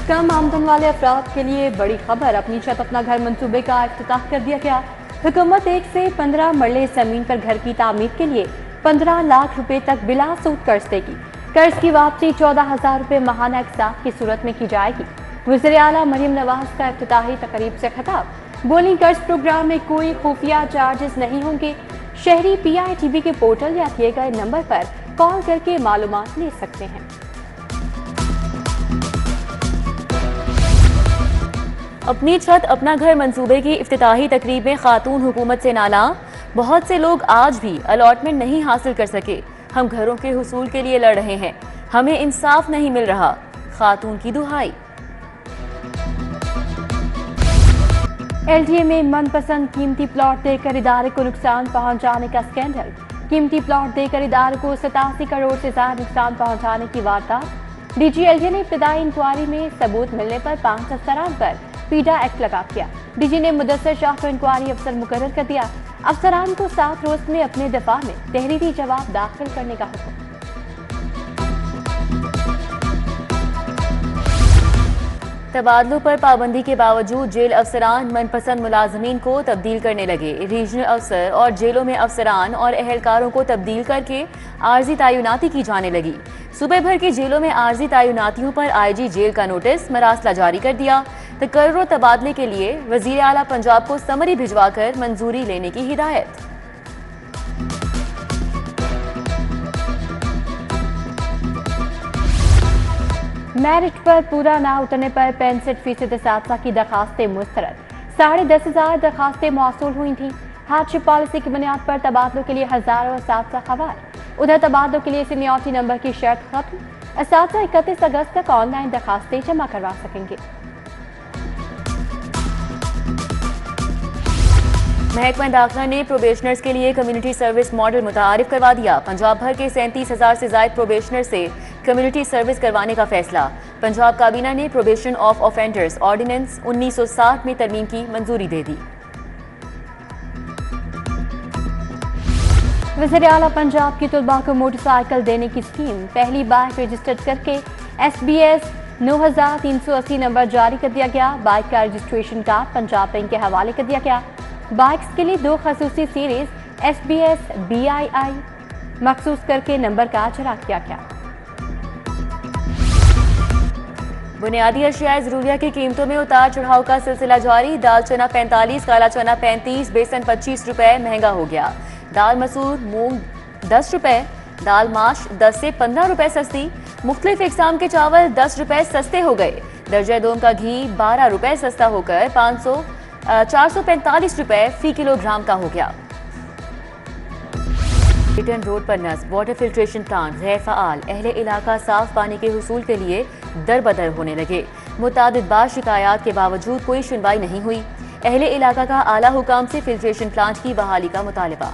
कम आमदन वाले अफराद के लिए बड़ी खबर। अपनी छत अपना घर मंसूबे का इफ्तिताह कर दिया गया। हुकूमत 1 से 15 मरले जमीन पर घर की तामीर के लिए 15 लाख रुपए तक बिला सूद कर्ज देगी। कर्ज की वापसी 14,000 रुपए माहाना इकसात की सूरत में की जाएगी। वज़ीर आला मरियम नवाज का इफ्तिताही तकरीब से खिताब। बोली, कर्ज प्रोग्राम में कोई खुफिया चार्जेस नहीं होंगे। शहरी PITB के पोर्टल या दिए गए नंबर पर कॉल करके मालूमात ले सकते हैं। अपनी छत अपना घर मंसूबे की इफ्तिताही तकरीब में खातून हुकूमत से नाला। बहुत से लोग आज भी अलॉटमेंट नहीं हासिल कर सके। हम घरों के हुसूल के लिए लड़ रहे हैं, हमें इंसाफ नहीं मिल रहा। खातून की दुहाई। LDA में मनपसंद कीमती प्लॉट देकर इदारे को नुकसान पहुंचाने का स्कैंडल। कीमती प्लॉट देकर इदारे को 87 करोड़ से ज्यादा नुकसान पहुंचाने की वारदात। DG LDA ने इब्तदाई इंक्वायरी में सबूत मिलने पर 5 अफसरान पर पीडा एक्ट लगा दिया। DG ने मुदस्सर शाह को इंक्वायरी अफसर मुकर्रर कर दिया। अफसरान को 7 रोज में अपने दफा में तहरीरी जवाब दाखिल करने का हुक्म। तबादलों पर पाबंदी के बावजूद जेल अफसरान मनपसंद मुलाजमीन को तब्दील करने लगे। रीजनल अफसर और जेलों में अफसरान और एहलकारों को तब्दील करके आर्जी तैनाती की जाने लगी। सूबे भर की जेलों में आर्जी तैनातियों पर IG जेल का नोटिस मरासला जारी कर दिया। तकर्रुर तबादले के लिए वजीर आला पंजाब को समरी भिजवाकर मंजूरी लेने की हिदायत। मेरिट पर पूरा ना उतरने पर 65% असातिज़ा की दरखास्तें मुस्तरद। 10,500 दरखास्तें मौसूल हुई थी। हार्डशिप पॉलिसी की बुनियाद पर तबादलों के लिए हजारों असातिज़ा खबर। उधर तबादलों के लिए सीनियरिटी नंबर की शर्त खत्म। असातिज़ा 31 अगस्त तक ऑनलाइन दरखास्तें जमा करवा सकेंगे। महकमा दाखिला ने प्रोबेशनर्स के लिए कम्युनिटी सर्विस मॉडल मुतारिफ करवा दिया। पंजाब भर के 37,000 से ज्यादा प्रोबेशनर से कम्युनिटी सर्विस करवाने का फैसला। पंजाब काबीना ने प्रोबेशन ऑफ ऑफेंडर्स ऑर्डिनेंस 1960 में तरमीम की मंजूरी दे दी। वज़ीर आला पंजाब की तुलबा को मोटरसाइकिल देने की स्कीम। पहली बाइक रजिस्टर्ड करके SBS 9380 नंबर जारी कर दिया गया। बाइक का रजिस्ट्रेशन कार्ड पंजाब बैंक के हवाले कर दिया गया। बाइक्स के लिए 2 खसूसी सीरीज SBS BII मखसूस करके नंबर का चढ़ा किया गया। बुनियादी अशिया ज़रूरिया की कीमतों में उतार चढ़ाव का सिलसिला जारी। दाल चना 45, काला चना 35, बेसन 25 रुपए महंगा हो गया। दाल मसूर मूंग 10 रुपए, दाल माश 10 से 15 रुपए सस्ती। मुख्तलिफ इकसाम के चावल 10 रुपए सस्ते हो गए। दर्जा दोम का घी 12 रुपए सस्ता होकर 445 रुपए फी किलोग्राम का हो गया। रिटर्न रोड पर नस्ब वाटर फिल्ट्रेशन प्लांट गैर फ़ाल। अहले इलाका साफ पानी के हुसूल के लिए दर बदर होने लगे। मुतादिद बार शिकायत के बावजूद कोई सुनवाई नहीं हुई। अहले इलाका का आला हुकाम से फिल्ट्रेशन प्लांट की बहाली का मुतालबा।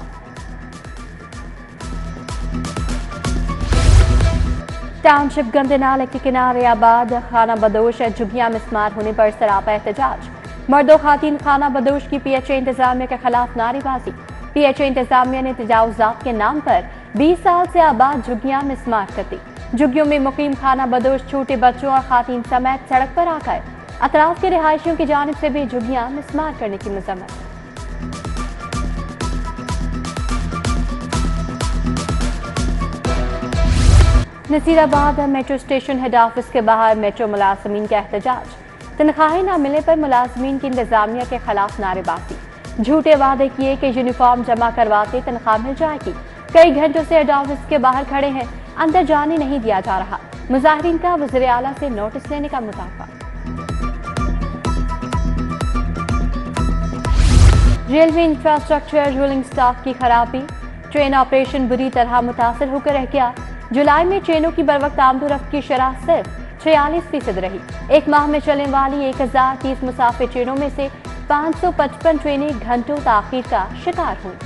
टाउनशिप गंदे नाले के किनारे आबाद खाना बदोश झुग्गियां मिस्मार होने पर सरापा एहतजाज। मर्दो खातीन खाना बदोश की PHA इंतजामिया के खिलाफ नारेबाजी। PHA इंतजामिया ने तजावुजात के नाम पर 20 साल से आबाद झुग्गियां मिस्मार कर दी। झुग्गियों में मुकीम खाना बदोश छोटे बच्चों और खातीन समेत सड़क पर आकर अतराफ के रिहायशियों की जानिब से भी झुग्गियां मिस्मार करने की मजम्मत। Nasirabad metro station head office के बाहर मेट्रो मुलाजमीन का एहतजाज। तनख्वाहें न मिलने पर मुलाजमीन की इंतजामिया के खिलाफ नारेबाजी। झूठे वादे किए कि यूनिफॉर्म जमा करवाते तनख्वाह मिल जाएगी। कई घंटों से हेड ऑफिस के बाहर खड़े हैं, अंदर जाने नहीं दिया जा रहा। मुजाहिरीन का वज़ीर आला से नोटिस लेने का मुतालबा। रेलवे इंफ्रास्ट्रक्चर रोलिंग स्टॉक की खराबी। ट्रेन ऑपरेशन बुरी तरह मुतासर होकर रह गया। जुलाई में ट्रेनों की बरवक्त आमदोरफ्त की शरह सिर्फ 46% रही। एक माह में चलने वाली 1030 मुसाफिर ट्रेनों में से 555 ट्रेनें घंटों ताखीर का शिकार हुई।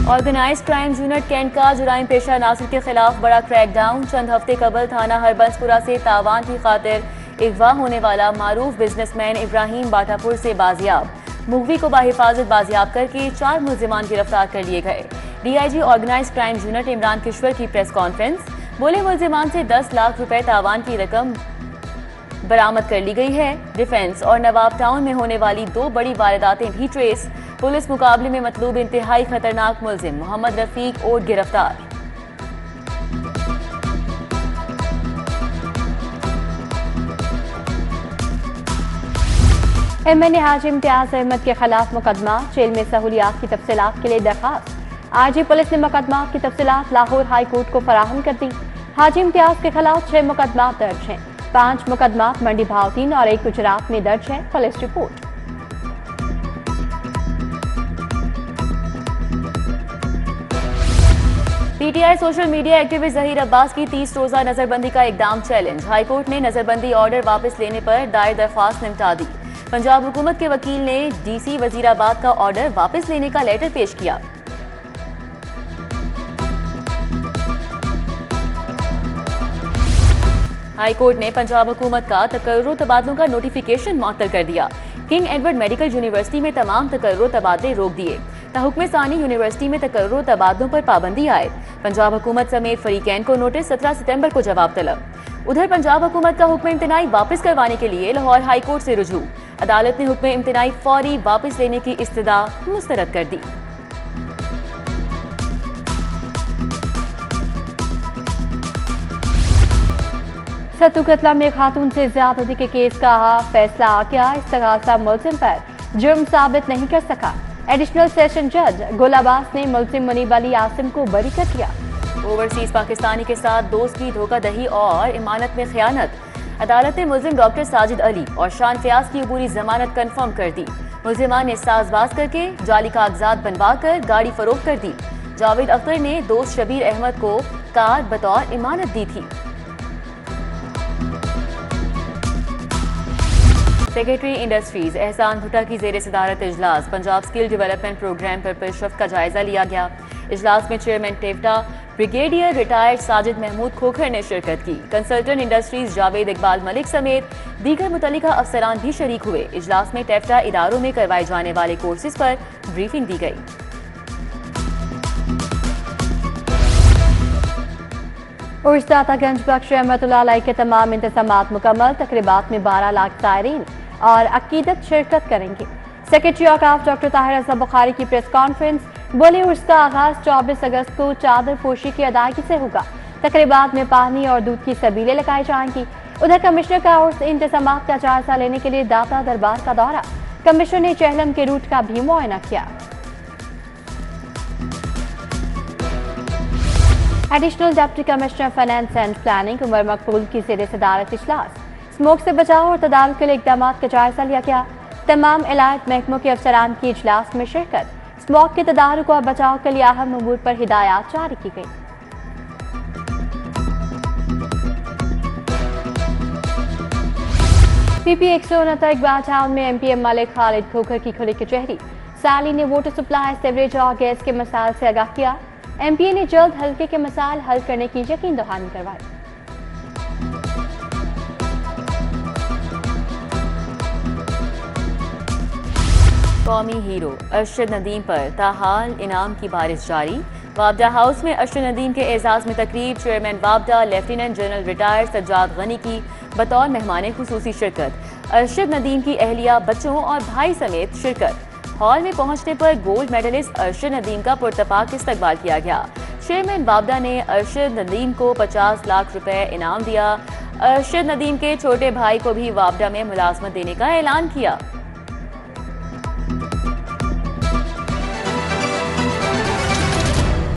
ऑर्गेनाइज्ड क्राइम यूनिट कैंट का जुराइम पेशा नासिर के खिलाफ बड़ा क्रैकडाउन। चंद हफ्ते कबल थाना हरबंसपुरा से तावान की खातिर अगवा होने वाला मारूफ बिजनेसमैन इब्राहिम बाटापुर से बाजियाब। मुगवी को बाहिफाजत बाजियाब करके 4 मुलजिमान गिरफ्तार कर लिए गए। DIG organised crime unit Imran Kishwar की प्रेस कॉन्फ्रेंस। बोले मुलजिमान से 10 लाख रुपए तावान की रकम बरामद कर ली गई है। डिफेंस और नवाब टाउन में होने वाली 2 बड़ी वारदातें भी ट्रेस। पुलिस मुकाबले में मतलूब इंतहाई खतरनाक मुलजिम मोहम्मद रफीक ओट गिरफ्तार। MNA हाजी इम्तियाज अहमद के खिलाफ मुकदमा, जेल में सहूलियात की तफसीलात के लिए दरखास्त। आरजी पुलिस ने मुकदमा की तफसीलात लाहौर हाई कोर्ट को फराहम कर दी। हाजी इम्तियाज के खिलाफ 6 मुकदमा दर्ज हैं। 5 मुकदमा मंडी भावतीन और 1 गुजरात में दर्ज है। Police report. PTI social media activist Zaheer Abbas की 30 रोजा नजरबंदी का इकदाम चैलेंज। हाईकोर्ट ने नजरबंदी ऑर्डर वापस लेने पर दायर दरख्वास्त निपटा दी। पंजाब हुकूमत के वकील ने डीसी वजीराबाद का ऑर्डर वापस लेने का लेटर पेश किया। हाईकोर्ट ने पंजाब हुकूमत का तकर्रुर तबादलों का नोटिफिकेशन मुअत्तल कर दिया। किंग एडवर्ड मेडिकल यूनिवर्सिटी में तमाम तकर्रुर तबादले रोक दिए। तहुक्म सानी यूनिवर्सिटी में तकर्रुर तबादलों पर पाबंदी आयद। पंजाब हुकूमत समेत फरीकैन को नोटिस 17 सितंबर को जवाब तलब। उधर पंजाब हुकूमत का हुक्म इम्तनाई वापस करवाने के लिए लाहौर हाई कोर्ट से रुजू। अदालत ने हुक्म इम्तनाई फौरी वापस लेने की इस्तदा मुस्तरद कर दी। सत्तू कतला में खातून से ज्यादती के केस का फैसला आ गया। इस्तगासा मुलजिम पर जुर्म साबित नहीं कर सका। एडिशनल सेशन जज गुलाबास ने मुलजिम मुनीब अली आसिम को बरी कर दिया। ओवरसीज पाकिस्तानी के साथ दोस्त की धोखाधड़ी और इमानत में खयानत। अदालत ने मुलजिम डॉक्टर साजिद अली और शान फयाज की अबूरी जमानत कंफर्म कर दी। मुलजिमान ने साजबाज करके जाली कागजात बनवा कर गाड़ी फरोख्त कर दी। जावेद अख्तर ने दोस्त शबीर अहमद को कार बतौर इमानत दी थी। सेक्रेटरी इंडस्ट्रीज एहसान भुट्टा की जेर सदारत इजलास। पंजाब स्किल डेवलपमेंट प्रोग्राम पर पेशरफ्त का जायजा लिया गया। इजलास में चेयरमैन टेफ्टा ब्रिगेडियर रिटायर्ड साजिद महमूद खोखर ने शिरकत की। कंसल्टेंट इंडस्ट्रीज जावेद इकबाल मलिक समेत दीगर मुतल्लिका अफसरान भी शरीक हुए। इजलास में टेफ्टा इदारों में करवाए जाने वाले कोर्सेज पर ब्रीफिंग दी गई। उर्स दातागंज बख्श रहमतुल्लाह अलैह के तमाम इंतजामात मुकम्मल। तकरीबात में 12 लाख ज़ायरीन और अकीदत शिरकत करेंगे। सेक्रेटरी औकाफ डॉक्टर ताहिर अज़हर बुखारी की प्रेस कॉन्फ्रेंस। बोले उर्स का आगाज 24 अगस्त को चादर पोशी की अदायगी से होगा। तकरीबात में पानी और दूध की सबीलें लगाई जाएंगी। उधर कमिश्नर का उर्स इंतजामात का जायजा लेने के लिए दाता दरबार का दौरा। कमिश्नर ने चहलम के रूट का भी मुआयना किया। Additional deputy commissioner finance and planning Umar Maqbool की जेर सदारत इजलास। स्मोक से बचाव और तदारुक के लिए इकदाम का जायजा लिया गया। तमाम इलायत महकमों के अफसरान की इजलास में शिरकत। स्मोक के तदारुक और बचाव के लिए अहम अमूर पर हिदायत जारी की गई। PP 169 इकबाल टाउन में MPM मलिक खालिद खोखर की खुली कचहरी। साली ने वाटर सप्लाई, सीवरेज और गैस के मसाइल से आगाह किया। MPA ने जल्द हल्के के मसाइल हल करने की यकीन दहानी करवाई। कौमी हीरो अरशद नदीम पर ताहाल इनाम की बारिश जारी। वाबडा हाउस में अरशद नदीम के एजाज में तकरीब। चेयरमैन वाबडा lieutenant general retired Sajjad Ghani की बतौर मेहमान खुसूसी शिरकत। अरशद नदीम की अहलिया, बच्चों और भाई समेत शिरकत। हॉल में पहुंचने पर गोल्ड मेडलिस्ट अरशद नदीम का पुरतपाक इस्तकबाल किया गया। चेयरमैन वाबडा ने अरशद नदीम को 50 लाख रुपए इनाम दिया। अरशद नदीम के छोटे भाई को भी वाबडा में मुलाजमत देने का ऐलान किया।